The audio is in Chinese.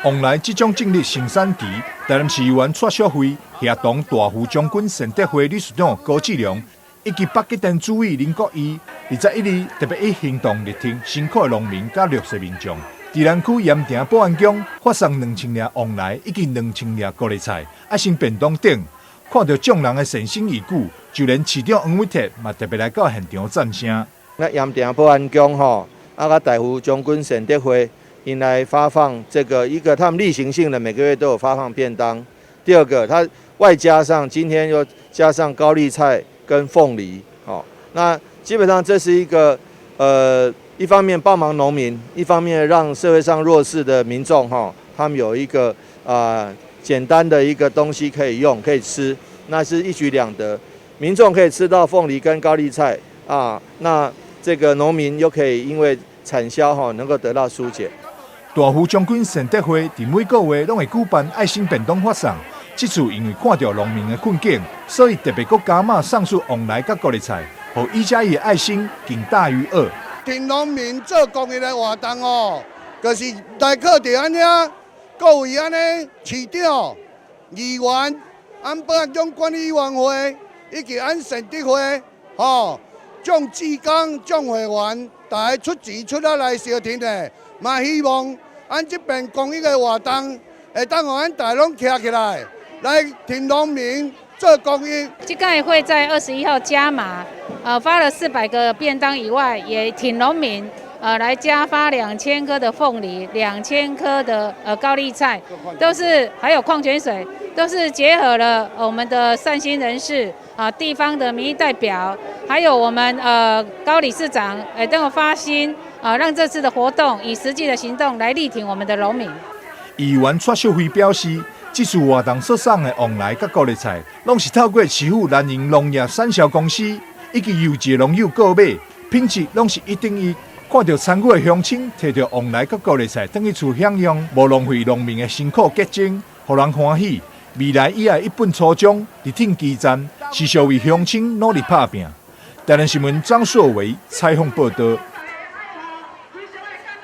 往来这种政治生产期，台南市议员蔡淑慧协同大湖将军善德会理事长高志良以及北基镇主委林国义21日特别以行动力挺辛苦的农民甲弱势民众。宜兰区盐埕保安宫发送2000粒旺来以及2000粒高丽菜、爱心便当等。看到众人的善心义举，就连市长黄伟哲嘛特别来到现场赞声。那盐埕保安宫甲大湖将军善德会。因来发放这个一个他们例行性的每个月都有发放便当。第二个，它外加上今天又加上高丽菜跟凤梨，那基本上这是一个一方面帮忙农民，一方面让社会上弱势的民众他们有一个简单的一个东西可以用可以吃，那是一举两得，民众可以吃到凤梨跟高丽菜那这个农民又可以因为产销能够得到疏解。大湖将军善德会伫每个月拢会举办爱心便当发送，这次因为看到农民的困境，所以特别搁加码送出旺来甲高丽菜，互1+1的爱心更大于2。听农民做公益的活动就是来靠着安尼，各位安尼市长、议员、保安总管理委员会以及善德会众志工、众会员，大家出钱出来相挺的。嘛希望咱这边公益的活动，会当互咱大拢徛起来，来挺农民做公益。这个会在21号加码，发了400个便当以外，也挺农民，来加发2000颗的凤梨，2000颗的高丽菜，都是还有矿泉水，都是结合了我们的善心人士地方的民意代表，还有我们高理事长都有发心。让这次的活动以实际的行动来力挺我们的农民。议员蔡秀辉表示，这次活动所送的旺来甲高丽菜，拢是透过市府蓝营农业产销公司以及有机农友购买，品质拢是1等1。看到参与的乡亲摕到旺来甲高丽菜，回去厝享用，无浪费农民的辛苦结晶，互人欢喜。未来伊也一本初衷，力挺基层，持续为乡亲努力打拼。台南新闻张硕维采访报道。